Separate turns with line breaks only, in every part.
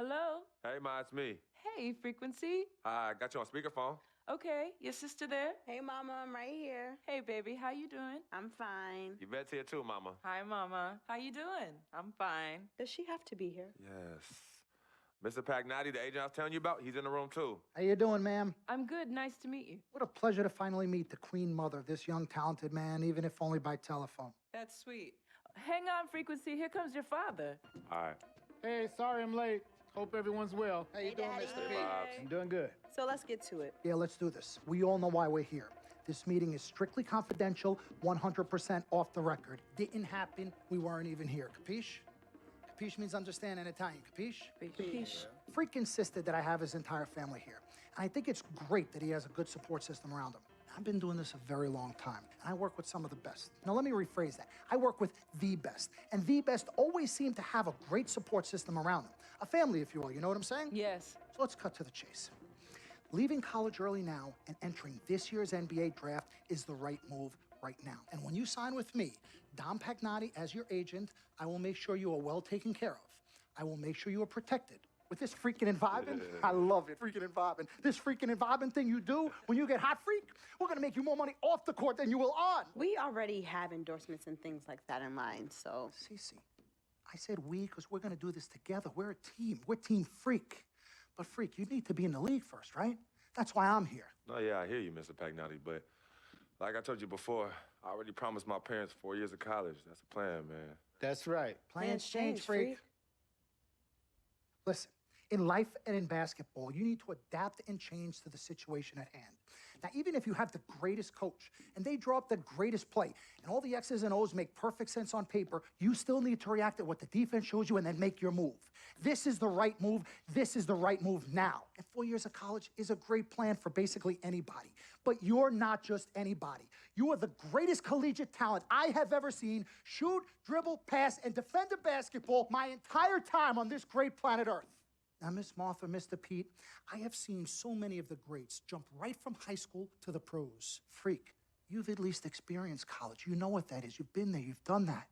Hello?
Hey, Ma, it's me.
Hey, Frequency.
I got you on speakerphone.
Okay, your sister there?
Hey, Mama, I'm right here.
Hey, baby, how you doing?
I'm fine.
Yvette's here too, Mama.
Hi, Mama. How you doing? I'm fine.
Does she have to be here?
Yes. Mr. Pagnotti, the agent I was telling you about, he's in the room too.
How you doing, ma'am?
I'm good. Nice to meet you.
What a pleasure to finally meet the queen mother of this young, talented man, even if only by telephone.
That's sweet. Hang on, Frequency. Here comes your father.
All right.
Hey, sorry I'm late. Hope everyone's well.
How you doing,
Daddy.
Mr.
Hey,
P?
Bobs.
I'm doing good.
So let's get to it.
Yeah, let's do this. We all know why we're here. This meeting is strictly confidential, 100% off the record. Didn't happen. We weren't even here. Capiche? Capiche means understand in Italian. Capiche?
Capiche.
Freq insisted that I have his entire family here. And I think it's great that he has a good support system around him. I've been doing this a very long time, and I work with some of the best. Now, let me rephrase that. I work with the best, and the best always seem to have a great support system around them. A family, if you will, you know what I'm saying?
Yes.
So let's cut to the chase. Leaving college early now and entering this year's NBA draft is the right move right now. And when you sign with me, Dom Pagnotti, as your agent, I will make sure you are well taken care of. I will make sure you are protected. With this freaking and vibing, I love it, freaking and vibing. This freaking and vibing thing you do when you get hot freak, we're gonna make you more money off the court than you will on.
We already have endorsements and things like that in mind, so.
Cece, I said we because we're gonna do this together. We're a team. We're Team Freq. But Freq, you need to be in the league first, right? That's why I'm here.
No, yeah, I hear you, Mr. Pagnotti, but like I told you before, I already promised my parents 4 years of college. That's the plan, man.
That's right.
Plans change, Freq.
Freq.
Listen, in life and in basketball, you need to adapt and change to the situation at hand. Now, even if you have the greatest coach and they draw up the greatest play and all the X's and O's make perfect sense on paper, you still need to react to what the defense shows you and then make your move. This is the right move. This is the right move now. And 4 years of college is a great plan for basically anybody. But you're not just anybody. You are the greatest collegiate talent I have ever seen shoot, dribble, pass, and defend a basketball my entire time on this great planet Earth. Now, Miss Martha, Mr. Pete, I have seen so many of the greats jump right from high school to the pros. Freq, you've at least experienced college. You know what that is. You've been there. You've done that.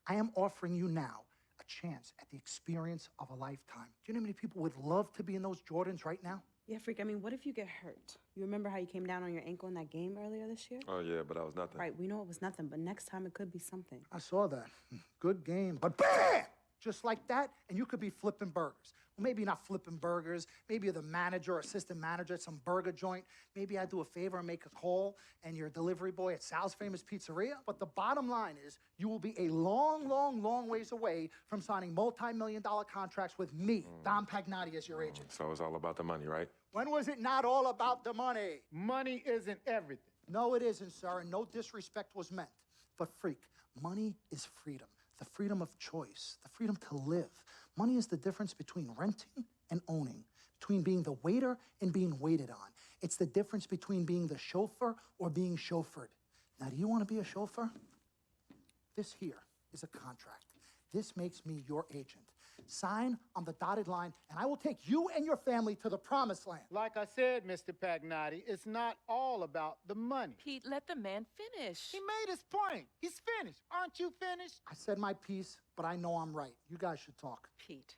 I am offering you now a chance at the experience of a lifetime. Do you know how many people would love to be in those Jordans right now?
Yeah, Freq, I mean, what if you get hurt? You remember how you came down on your ankle in that game earlier this year?
Oh, yeah, but that was nothing.
Right, we know it was nothing, but next time it could be something.
I saw that. Good game. But bam! Just like that, and you could be flipping burgers. Well, maybe not flipping burgers. Maybe you're the manager or assistant manager at some burger joint. Maybe I do a favor and make a call, and you're a delivery boy at Sal's Famous Pizzeria. But the bottom line is, you will be a long, long, long ways away from signing multi-million-dollar contracts with me, Dom Pagnotti, as your agent.
So it's all about the money, right?
When was it not all about the money?
Money isn't everything.
No, it isn't, sir, and no disrespect was meant. But Freq, money is freedom. The freedom of choice, the freedom to live. Money is the difference between renting and owning, between being the waiter and being waited on. It's the difference between being the chauffeur or being chauffeured. Now, do you want to be a chauffeur? This here is a contract. This makes me your agent. Sign on the dotted line, and I will take you and your family to the promised land.
Like I said, Mr. Pagnotti, it's not all about the money.
Pete, let the man finish.
He made his point. He's finished. Aren't you finished?
I said my piece, but I know I'm right. You guys should talk.
Pete,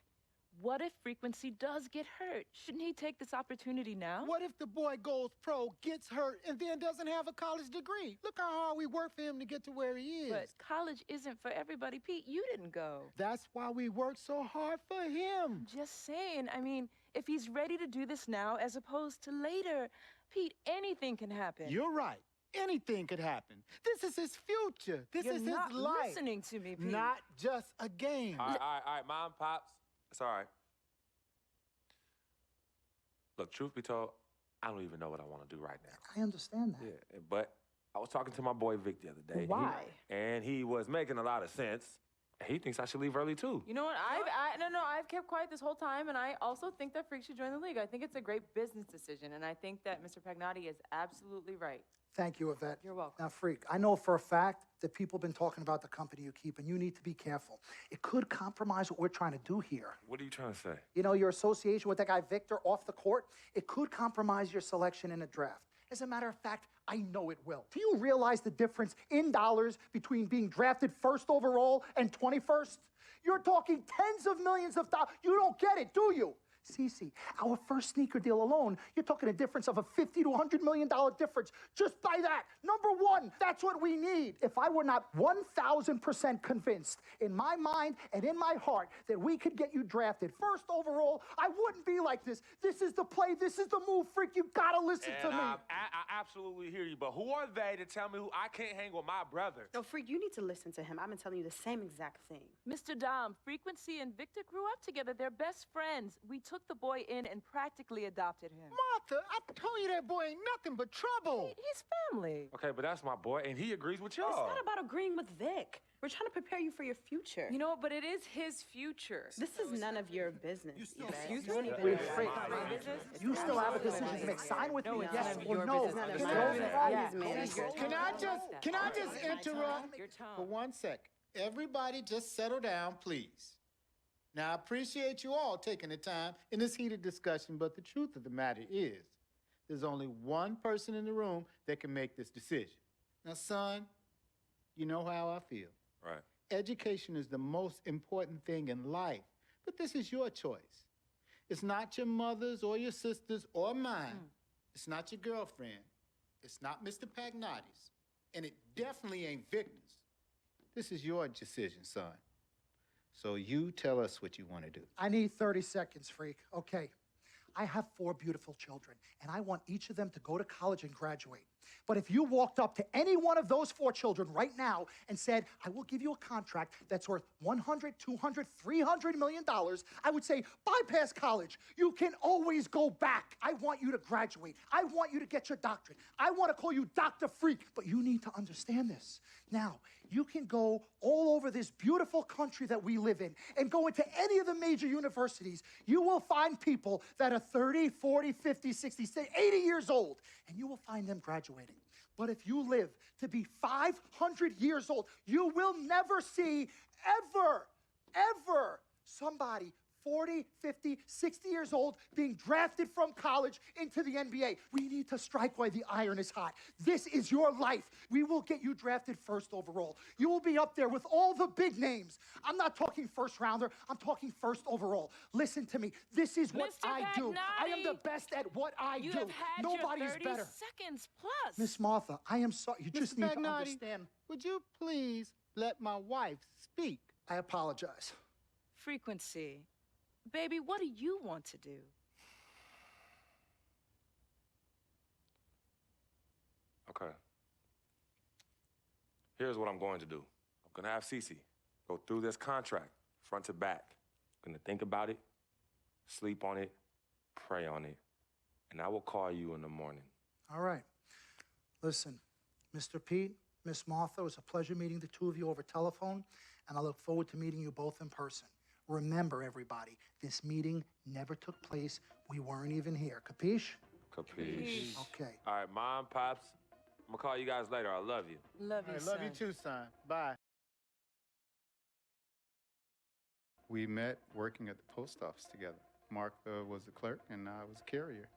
what if Frequency does get hurt? Shouldn't he take this opportunity now?
What if the boy goes pro, gets hurt, and then doesn't have a college degree? Look how hard we work for him to get to where he is.
But college isn't for everybody. Pete, you didn't go.
That's why we work so hard for him.
Just saying. I mean, if he's ready to do this now as opposed to later, Pete, anything can happen.
You're right. Anything could happen. This is his future. This
You're
is
not
his life.
listening to me, Pete.
Not just a game.
All right, Mom, Pops. It's all right. Look, truth be told, I don't even know what I want to do right now.
I understand that.
Yeah, but I was talking to my boy Vic the other day.
Why?
And he was making a lot of sense. He thinks I should leave early, too.
You know what? I've kept quiet this whole time, and I also think that Freq should join the league. I think it's a great business decision, and I think that Mr. Pagnotti is absolutely right.
Thank you, Yvette.
You're welcome.
Now, Freq, I know for a fact that people have been talking about the company you keep, and you need to be careful. It could compromise what we're trying to do here.
What are you trying to say?
You know, your association with that guy Victor off the court, it could compromise your selection in a draft. As a matter of fact, I know it will. Do you realize the difference in dollars between being drafted first overall and 21st? You're talking tens of millions of dollars. You don't get it, do you? Cece, our first sneaker deal alone, you're talking a difference of a $50 to $100 million difference just by that. Number one, that's what we need. If I were not 1,000% convinced in my mind and in my heart that we could get you drafted first overall, I wouldn't be like this. This is the play. This is the move, Freq. You gotta listen to me.
I absolutely hear you, but who are they to tell me who I can't hang with my brother?
No, Freq, you need to listen to him. I've been telling you the same exact thing.
Mr. Dom, Frequency and Victor grew up together. They're best friends. We took the boy in and practically adopted him.
Martha, I told you that boy ain't nothing but trouble.
He's family.
Okay, but that's my boy, and he agrees with y'all.
It's not about agreeing with Vic. We're trying to prepare you for your future.
You know what? But it is his future.
This is none of your business.
Excuse
You don't
me?
even
Wait,
know
Freq,
why.
you still have a decision to make. Sign with me, yes
none of
or
your
no.
business.
None of
Can
my
I-
business.
Yeah.
He's managed.
Can I just interrupt
Your tone.
for 1 sec? Everybody just settle down, please. Now, I appreciate you all taking the time in this heated discussion, but the truth of the matter is, there's only one person in the room that can make this decision. Now, son, you know how I feel.
Right.
Education is the most important thing in life, but this is your choice. It's not your mother's or your sister's or mine. It's not your girlfriend. It's not Mr. Pagnotti's. And it definitely ain't Victor's. This is your decision, son. So you tell us what you want to do.
I need 30 seconds, Freq. Okay. I have 4 beautiful children, and I want each of them to go to college and graduate. But if you walked up to any one of those 4 children right now and said, I will give you a contract that's worth $100, $200, $300 million, I would say, bypass college. You can always go back. I want you to graduate. I want you to get your doctorate. I want to call you Dr. Freq, but you need to understand this. Now, you can go all over this beautiful country that we live in and go into any of the major universities. You will find people that are 30, 40, 50, 60, 80 years old, and you will find them graduating. But if you live to be 500 years old, you will never see ever somebody 40, 50, 60 years old being drafted from college into the NBA. We need to strike while the iron is hot. This is your life. We will get you drafted first overall. You will be up there with all the big names. I'm not talking first rounder. I'm talking first overall. Listen to me. This is what
Mr.
I do. I am the
Pagnotti,
best at what I
You
do.
have had
Nobody's
your 30
better.
seconds plus.
Miss Martha, I am sorry. You just
Mr.
need to
Pagnotti,
understand.
would you please let my wife speak?
I apologize.
Frequency. Baby, what do you want to do?
Okay. Here's what I'm going to do. I'm going to have Cece go through this contract, front to back. I'm going to think about it, sleep on it, pray on it, and I will call you in the morning.
All right. Listen, Mr. Pete, Miss Martha, it was a pleasure meeting the two of you over telephone, and I look forward to meeting you both in person. Remember, everybody, this meeting never took place. We weren't even here. Capiche?
Capiche.
Okay.
All right, Mom, Pops, I'm going to call you guys later. I love you.
Love you,
I
son.
love you too, son. Bye. We met working at the post office together. Mark was the clerk, and I was a carrier.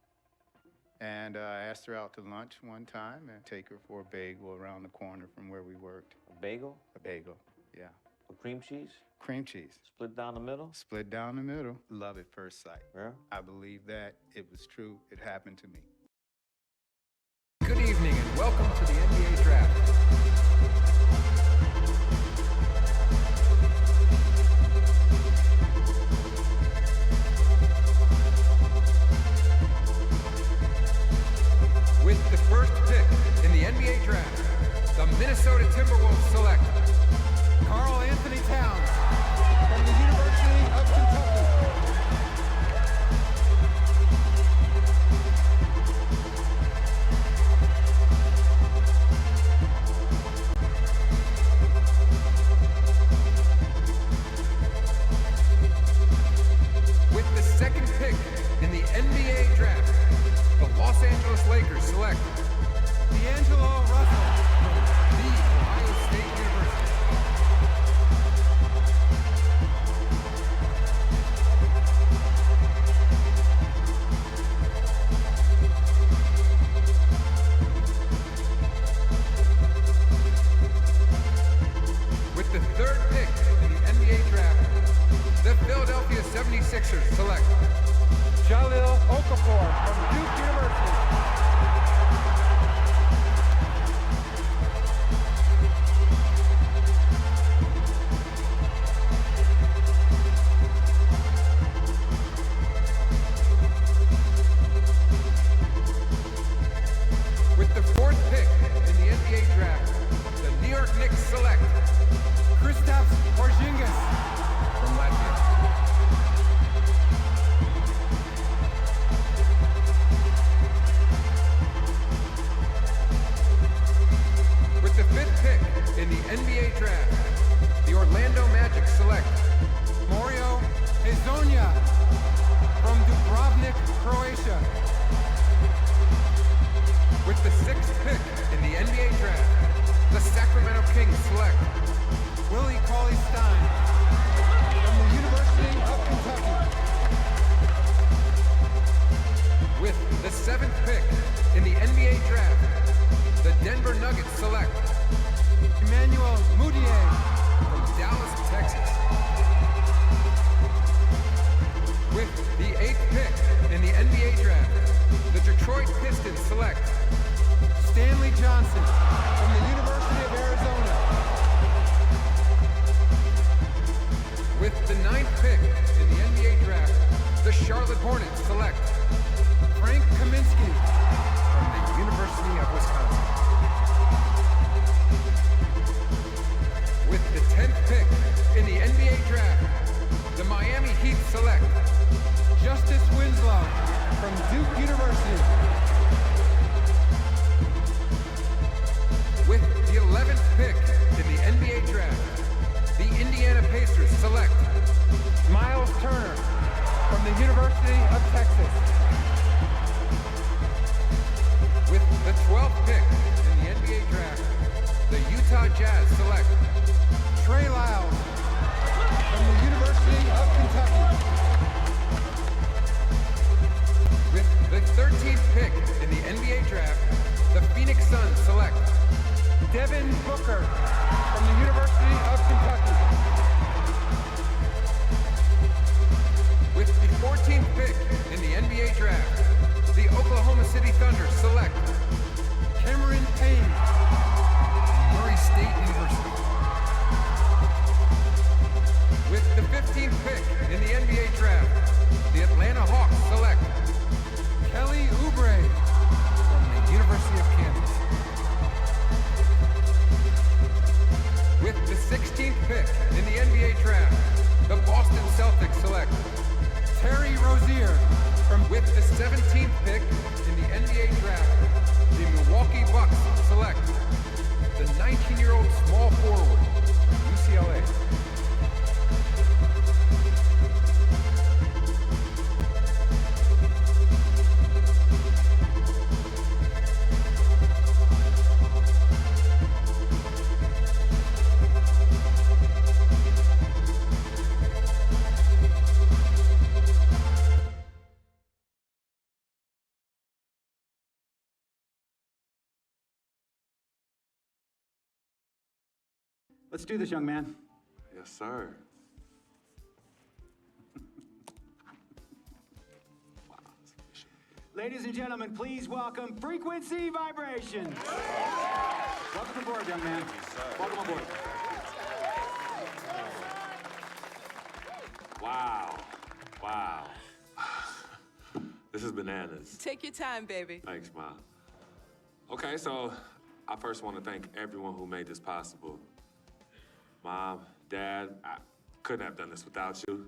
And I asked her out to lunch one time and take her for a bagel around the corner from where we worked.
A bagel?
A bagel, yeah.
With cream cheese?
Cream cheese.
Split down the middle?
Split down the middle. Love at first sight.
Yeah.
I believe that it was true. It happened to me.
Good evening and welcome to the NBA Draft. With the first pick in the NBA Draft, the Minnesota Timberwolves select Karl Anthony Towns from the University of Kentucky. With the second pick in the NBA Draft, the Los Angeles Lakers select D'Angelo Russell from the Ohio State University. With the third pick in the NBA Draft, 76ers, select Jalil Okafor from Duke University. With the 4th pick in the NBA draft, the New York Knicks select Kristaps Porzingis from Latvia. With the 5th pick in the NBA draft, the Orlando Magic select Mario Hezonja from Dubrovnik, Croatia. With the 6th pick in the NBA draft, the Sacramento Kings select Willie Cauley-Stein from the University of Kentucky. With the 7th pick in the NBA draft, the Denver Nuggets select Emmanuel Mudiay from Dallas, Texas. With the 8th pick in the NBA draft, the Detroit Pistons select Stanley Johnson from the University of Arizona. With the 9th pick in the NBA draft, the Charlotte Hornets select Frank Kaminsky from the University of Wisconsin. With the 10th pick in the NBA draft, the Miami Heat select Justice Winslow from Duke University. With the 11th pick in the NBA draft, the Indiana Pacers select Miles Turner from the University of Texas. With the 12th pick in the NBA draft, the Utah Jazz select Trey Lyles from the University of Kentucky. With the 13th pick in the NBA draft, the Phoenix Suns select Devin Booker from the University of Kentucky. With the 14th pick in the NBA draft, the Oklahoma City Thunder select Cameron Payne, Murray State University. With the 15th pick in the NBA draft, the Atlanta Hawks select Kelly Oubre from the University of Kansas. With the 16th pick in the NBA draft, the Boston Celtics select Terry Rozier with the 17th pick in the NBA draft, the Milwaukee Bucks select the 19-year-old small forward from UCLA.
Let's do this, young man.
Yes, sir.
Ladies and gentlemen, please welcome Frequency Vibrations. Welcome aboard, young man. Welcome aboard.
Wow. Wow. This is bananas.
Take your time, baby.
Thanks, Mom. Okay, so I first want to thank everyone who made this possible. Mom, Dad, I couldn't have done this without you.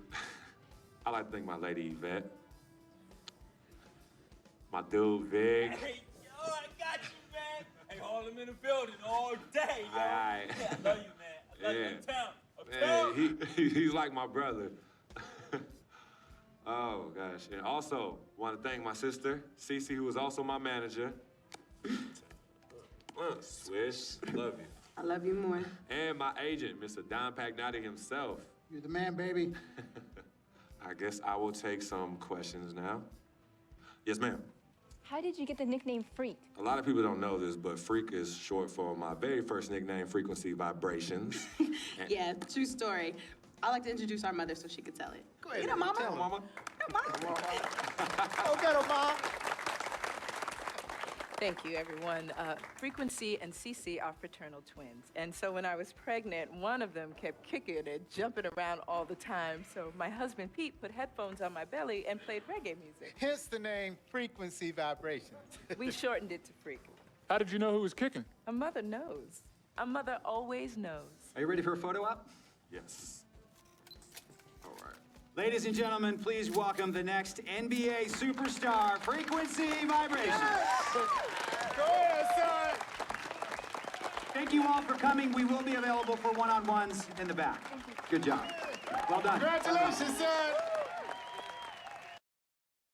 I'd like to thank my lady, Yvette. My dude, Vic.
Hey, yo, I got you, man. Hey, Harlem in the building all day, yo.
Aye.
Yeah, I love you, man. I love you.
Yeah. Man, he's like my brother. Oh, gosh. And also, want to thank my sister, Cece, who was also my manager. Swish, love you.
I love you more.
And my agent, Mr. Don Pagnotti himself.
You're the man, baby.
I guess I will take some questions now. Yes, ma'am.
How did you get the nickname Freq?
A lot of people don't know this, but Freq is short for my very first nickname, Frequency Vibrations.
Yeah, true story. I like to introduce our mother so she could tell it.
Go ahead.
You know, Mama.
Tell her.
Mama.
Go get her, Mom.
Thank you, everyone. Frequency and Cece are fraternal twins. And so when I was pregnant, one of them kept kicking and jumping around all the time. So my husband, Pete, put headphones on my belly and played reggae music.
Hence the name Frequency Vibrations.
We shortened it to Freq.
How did you know who was kicking?
A mother knows. A mother always knows.
Are you ready for a photo op?
Yes. All right.
Ladies and gentlemen, please welcome the next NBA superstar, Frequency Vibration.
Go ahead, son.
Thank you all for coming. We will be available for one-on-ones in the back. Good job. Well done.
Congratulations, son.